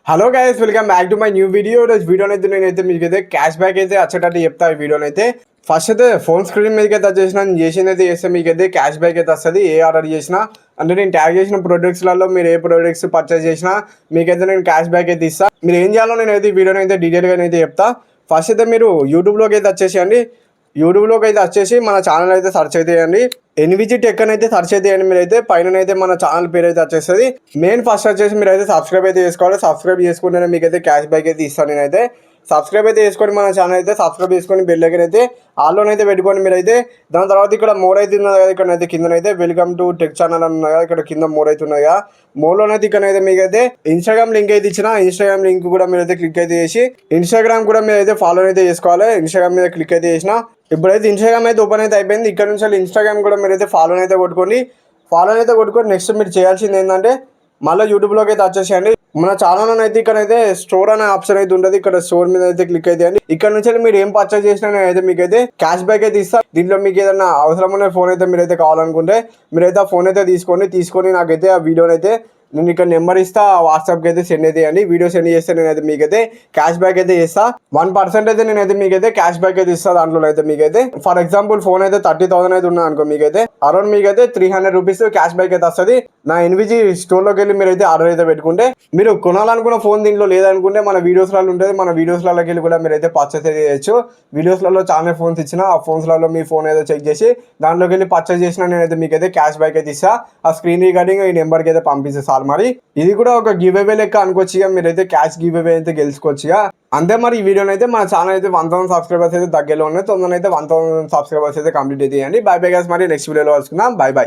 Hello guys, welcome back to my new video. ఈరోజు వీడియోనైతే నేనైతే మీకైతే క్యాష్ బ్యాక్ అయితే వచ్చేటట్టు చెప్తా. ఈ వీడియోనైతే ఫస్ట్ అయితే ఫోన్ స్క్రీన్ మీదకి అయితే వచ్చేసిన నేను చేసింది అయితే చేస్తే మీకైతే క్యాష్ బ్యాక్ అయితే వస్తుంది. ఏ ఆర్డర్ చేసినా అంటే నేను ట్యాగ్ చేసిన ప్రొడక్ట్స్లలో మీరు ఏ ప్రొడక్ట్స్ పర్చేస్ చేసినా మీకైతే నేను క్యాష్ బ్యాక్ అయితే ఇస్తాను. మీరు ఏం చేయాలో నేనైతే ఈ వీడియోని అయితే డీటెయిల్గా అయితే చెప్తా. ఫస్ట్ అయితే మీరు యూట్యూబ్లోకి అయితే వచ్చేసేయండి. యూట్యూబ్లోకి అయితే వచ్చేసి మన ఛానల్ అయితే సెర్చ్ అయితే చేయండి. ఎన్విజీ టెక్ అని అయితే సెర్చ్ అయితే చేయండి. మీరైతే పైన అయితే మన ఛానల్ పేరు అయితే వచ్చేస్తుంది. మెయిన్ ఫస్ట్ వచ్చేసి మీరు అయితే సబ్స్క్రైబ్ అయితే చేసుకోవాలి. సబ్స్క్రైబ్ చేసుకుంటేనే మీకైతే క్యాష్ బ్యాక్ అయితే ఇస్తాను. నేనైతే సబ్స్క్రైబ్ అయితే చేసుకొని మన ఛానల్ అయితే సబ్స్క్రైబ్ చేసుకొని బెల్ దగ్గర అయితే ఆల్లోనైతే పెట్టుకోండి మీరైతే. దాని తర్వాత ఇక్కడ మోర్ అయితే ఉన్నది కదా, ఇక్కడైతే కిందనైతే వెల్కమ్ టు టెక్ ఛానల్ అన్నది కదా, ఇక్కడ కింద మోర్ అయితే ఉన్నది కదా. మోర్లోనైతే ఇక్కడైతే మీకైతే ఇన్స్టాగ్రామ్ లింక్ అయితే ఇచ్చిన ఇన్స్టాగ్రామ్ లింక్ కూడా మీరైతే క్లిక్ అయితే చేసి ఇన్స్టాగ్రామ్ కూడా మీరైతే ఫాలో అయితే చేసుకోవాలి. ఇన్స్టాగ్రామ్ మీద క్లిక్ అయితే చేసిన ఇప్పుడైతే ఇన్స్టాగ్రామ్ అయితే ఓపెన్ అయితే అయిపోయింది. ఇక్కడ నుంచి ఇన్స్టాగ్రామ్ కూడా మీరైతే ఫాలో అయితే కొట్టుకోండి. నెక్స్ట్ మీరు చేయాల్సింది ఏంటంటే మళ్ళీ యూట్యూబ్లోకి అయితే వచ్చేసేయండి. మన ఛానల్ అయితే ఇక్కడైతే స్టోర్ అనే ఆప్షన్ అయితే ఉంటుంది. ఇక్కడ స్టోర్ మీద అయితే క్లిక్ అయితే అండి. ఇక్కడ నుంచి మీరు ఏం పర్చేస్ చేసినా అయితే మీకైతే క్యాష్ బ్యాక్ అయితే ఇస్తారు. దీంట్లో మీకు ఏదైనా అవసరమైన ఫోన్ అయితే మీరైతే కావాలనుకుంటే మీరైతే ఆ ఫోన్ అయితే తీసుకొని నాకైతే ఆ వీడియోని అయితే నేను ఇక్కడ నెంబర్ ఇస్తా, వాట్సాప్కి అయితే సెండ్ అయితే అండి. వీడియో సెండ్ చేస్తే నేనైతే మీకైతే క్యాష్ బ్యాక్ అయితే ఇస్తా. 1% అయితే నేనైతే మీకైతే క్యాష్ బ్యాక్ అయితే ఇస్తా. దాంట్లో అయితే మీకైతే ఫర్ ఎగ్జాంపుల్ ఫోన్ అయితే 30,000 అయితే ఉన్నా అనుకో, మీకైతే అరౌండ్ మీకైతే 300 రూపీస్ క్యాష్ బ్యాక్ అయితే వస్తుంది. నా ఎన్విజీ స్టోర్లోకి వెళ్ళి మీరైతే ఆర్డర్ అయితే పెట్టుకుంటే మీరు కొనాలనుకున్న ఫోన్ దీంట్లో లేదనుకుంటే మన వీడియోస్లలో ఉంటుంది. మన వీడియోస్లలోకి వెళ్ళి కూడా మీరైతే పర్చేస్ అయితే చేయొచ్చు. వీడియోస్లలో చాలా ఫోన్స్ ఇచ్చిన ఆ ఫోన్స్లలో మీ ఫోన్ ఏదో చెక్ చేసి దాంట్లోకి వెళ్ళి పర్చేస్ చేసిన నేనైతే మీకైతే క్యాష్ బ్యాక్ అయితే ఇస్తా. ఆ స్క్రీన్ రికార్డింగ్ ఈ నెంబర్కి అయితే పంపిస్తే మరి ఇది కూడా ఒక గివ్ అవే లెక్క అనుకోవచ్చు. మీరైతే క్యాష్ గివ్ అవే అయితే గెలుచుకోవచ్చు. అంతే మరి ఈ వీడియోని అయితే మన ఛానల్ అయితే 1000 సబ్స్క్రైబర్స్ అయితే దగ్గరలో ఉన్నాయి. తొందరగా అయితే 1000 సబ్స్క్రైబర్స్ అయితే కంప్లీట్ అయితే చేయండి. బై బై గైస్, మరి నెక్స్ట్ వీడియోలో కలుసుకుందాం. By by.